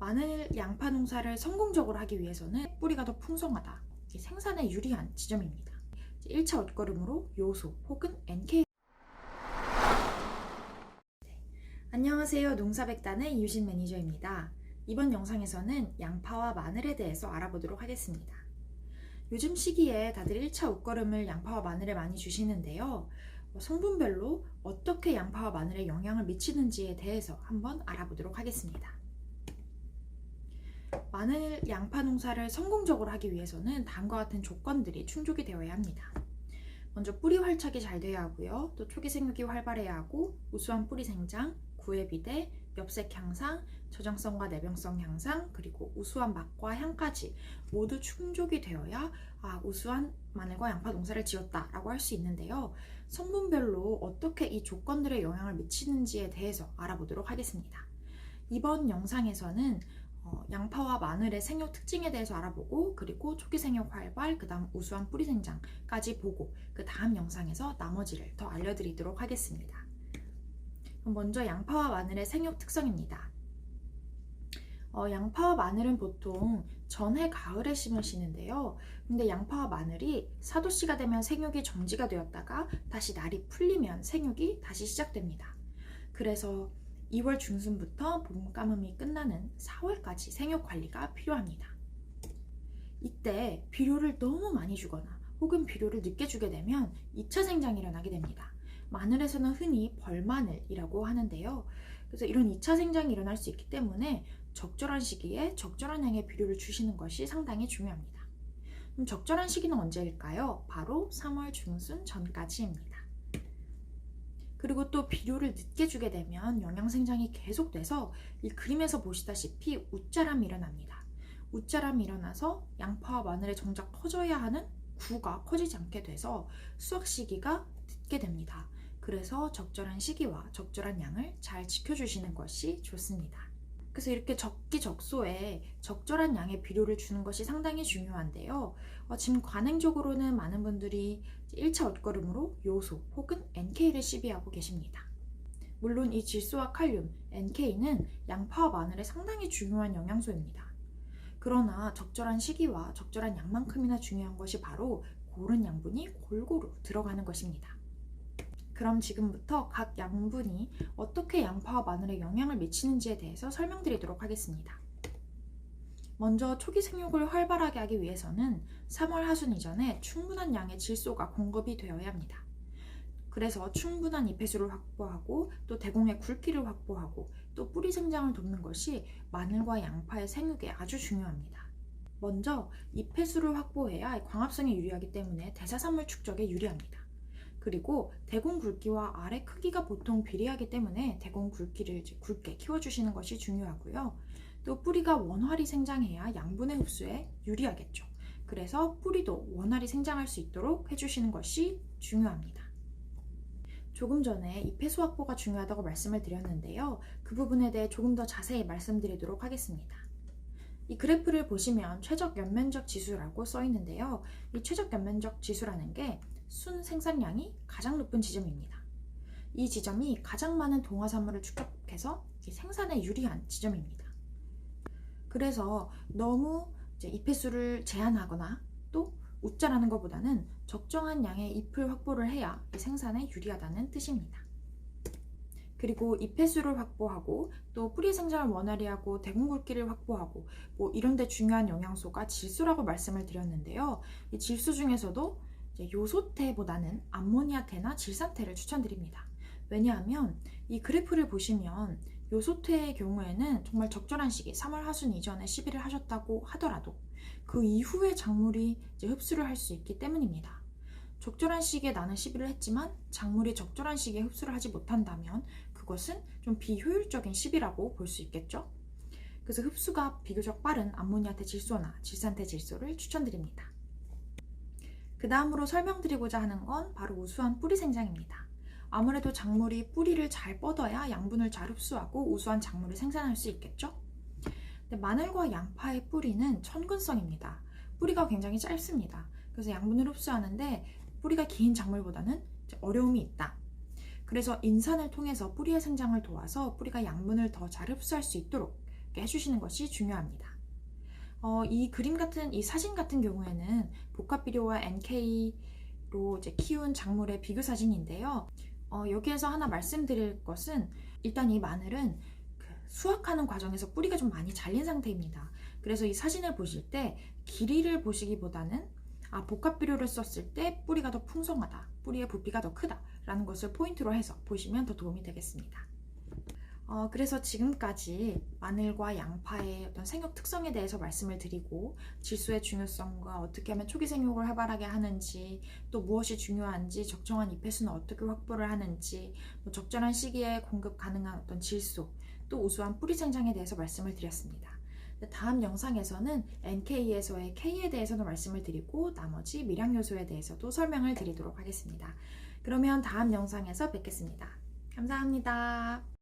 마늘 양파 농사를 성공적으로 하기 위해서는 뿌리가 더 풍성하다, 생산에 유리한 지점입니다. 1차 옷걸음으로 요소 혹은 NK. 안녕하세요. 농사백단의 이유진 매니저입니다. 이번 영상에서는 양파와 마늘에 대해서 알아보도록 하겠습니다. 요즘 시기에 다들 1차 옷걸음을 양파와 마늘에 많이 주시는데요. 성분별로 어떻게 양파와 마늘에 영향을 미치는지에 대해서 한번 알아보도록 하겠습니다. 마늘 양파 농사를 성공적으로 하기 위해서는 다음과 같은 조건들이 충족이 되어야 합니다. 먼저 뿌리 활착이 잘 돼야 하고요. 또 초기 생육이 활발해야 하고, 우수한 뿌리 생장, 구획 비대, 엽색 향상, 저장성과 내병성 향상, 그리고 우수한 맛과 향까지 모두 충족이 되어야 우수한 마늘과 양파 농사를 지었다 라고 할 수 있는데요. 성분별로 어떻게 이 조건들에 영향을 미치는지에 대해서 알아보도록 하겠습니다. 이번 영상에서는 양파와 마늘의 생육 특징에 대해서 알아보고, 그리고 초기 생육 활발, 그 다음 우수한 뿌리 생장까지 보고, 그 다음 영상에서 나머지를 더 알려드리도록 하겠습니다. 먼저 양파와 마늘의 생육 특성입니다. 양파와 마늘은 보통 전해 가을에 심으시는데요. 근데 양파와 마늘이 사도씨가 되면 생육이 정지가 되었다가 다시 날이 풀리면 생육이 다시 시작됩니다. 그래서 2월 중순부터 봄 가뭄이 끝나는 4월까지 생육 관리가 필요합니다. 이때 비료를 너무 많이 주거나 혹은 비료를 늦게 주게 되면 2차 생장이 일어나게 됩니다. 마늘에서는 흔히 벌마늘이라고 하는데요. 그래서 이런 2차 생장이 일어날 수 있기 때문에 적절한 시기에 적절한 양의 비료를 주시는 것이 상당히 중요합니다. 그럼 적절한 시기는 언제일까요? 바로 3월 중순 전까지입니다. 그리고 또 비료를 늦게 주게 되면 영양 생장이 계속돼서 이 그림에서 보시다시피 웃자람이 일어납니다. 웃자람이 일어나서 양파와 마늘에 정작 퍼져야 하는 구가 퍼지지 않게 돼서 수확 시기가 늦게 됩니다. 그래서 적절한 시기와 적절한 양을 잘 지켜주시는 것이 좋습니다. 그래서 이렇게 적기적소에 적절한 양의 비료를 주는 것이 상당히 중요한데요. 지금 관행적으로는 많은 분들이 1차 옷걸음으로 요소 혹은 NK를 시비하고 계십니다. 물론 이 질소와 칼륨, NK는 양파와 마늘에 상당히 중요한 영양소입니다. 그러나 적절한 시기와 적절한 양만큼이나 중요한 것이 바로 고른 양분이 골고루 들어가는 것입니다. 그럼 지금부터 각 양분이 어떻게 양파와 마늘에 영향을 미치는지에 대해서 설명드리도록 하겠습니다. 먼저 초기 생육을 활발하게 하기 위해서는 3월 하순 이전에 충분한 양의 질소가 공급이 되어야 합니다. 그래서 충분한 잎해수를 확보하고, 또 대공의 굵기를 확보하고, 또 뿌리 생장을 돕는 것이 마늘과 양파의 생육에 아주 중요합니다. 먼저 잎해수를 확보해야 광합성에 유리하기 때문에 대사산물 축적에 유리합니다. 그리고 대공 굵기와 알의 크기가 보통 비례하기 때문에 대공 굵기를 굵게 키워주시는 것이 중요하고요. 또 뿌리가 원활히 생장해야 양분의 흡수에 유리하겠죠. 그래서 뿌리도 원활히 생장할 수 있도록 해주시는 것이 중요합니다. 조금 전에 잎해수 확보가 중요하다고 말씀을 드렸는데요. 그 부분에 대해 조금 더 자세히 말씀드리도록 하겠습니다. 이 그래프를 보시면 최적 연면적 지수라고 써 있는데요. 이 최적 연면적 지수라는 게 순 생산량이 가장 높은 지점입니다. 이 지점이 가장 많은 동화산물을 축적해서 생산에 유리한 지점입니다. 그래서 너무 잎해수를 제한하거나 또 웃자라는 것보다는 적정한 양의 잎을 확보를 해야 생산에 유리하다는 뜻입니다. 그리고 잎해수를 확보하고, 또 뿌리 생장을 원활히 하고, 대공 굵기를 확보하고, 이런 데 중요한 영양소가 질소라고 말씀을 드렸는데요. 이 질소 중에서도 요소태보다는 암모니아태나 질산태를 추천드립니다. 왜냐하면 이 그래프를 보시면 요소태의 경우에는 정말 적절한 시기, 3월 하순 이전에 시비를 하셨다고 하더라도 그 이후에 작물이 흡수를 할 수 있기 때문입니다. 적절한 시기에 나는 시비를 했지만 작물이 적절한 시기에 흡수를 하지 못한다면 그것은 좀 비효율적인 시비라고 볼 수 있겠죠. 그래서 흡수가 비교적 빠른 암모니아태 질소나 질산태 질소를 추천드립니다. 그 다음으로 설명드리고자 하는 건 바로 우수한 뿌리 생장입니다. 아무래도 작물이 뿌리를 잘 뻗어야 양분을 잘 흡수하고 우수한 작물을 생산할 수 있겠죠. 근데 마늘과 양파의 뿌리는 천근성입니다. 뿌리가 굉장히 짧습니다. 그래서 양분을 흡수하는데 뿌리가 긴 작물보다는 어려움이 있다. 그래서 인산을 통해서 뿌리의 생장을 도와서 뿌리가 양분을 더 잘 흡수할 수 있도록 있게 해주시는 것이 중요합니다. 이 그림 같은, 이 사진 같은 경우에는 복합비료와 NK로 이제 키운 작물의 비교 사진인데요. 여기에서 하나 말씀드릴 것은 일단 이 마늘은 수확하는 과정에서 뿌리가 좀 많이 잘린 상태입니다. 그래서 이 사진을 보실 때 길이를 보시기보다는 복합비료를 썼을 때 뿌리가 더 풍성하다, 뿌리의 부피가 더 크다 라는 것을 포인트로 해서 보시면 더 도움이 되겠습니다. 그래서 지금까지 마늘과 양파의 어떤 생육 특성에 대해서 말씀을 드리고 질소의 중요성과 어떻게 하면 초기 생육을 활발하게 하는지, 또 무엇이 중요한지, 적정한 잎횟수는 어떻게 확보를 하는지, 적절한 시기에 공급 가능한 어떤 질소, 또 우수한 뿌리 생장에 대해서 말씀을 드렸습니다. 다음 영상에서는 NK에서의 K에 대해서도 말씀을 드리고 나머지 미량 요소에 대해서도 설명을 드리도록 하겠습니다. 그러면 다음 영상에서 뵙겠습니다. 감사합니다.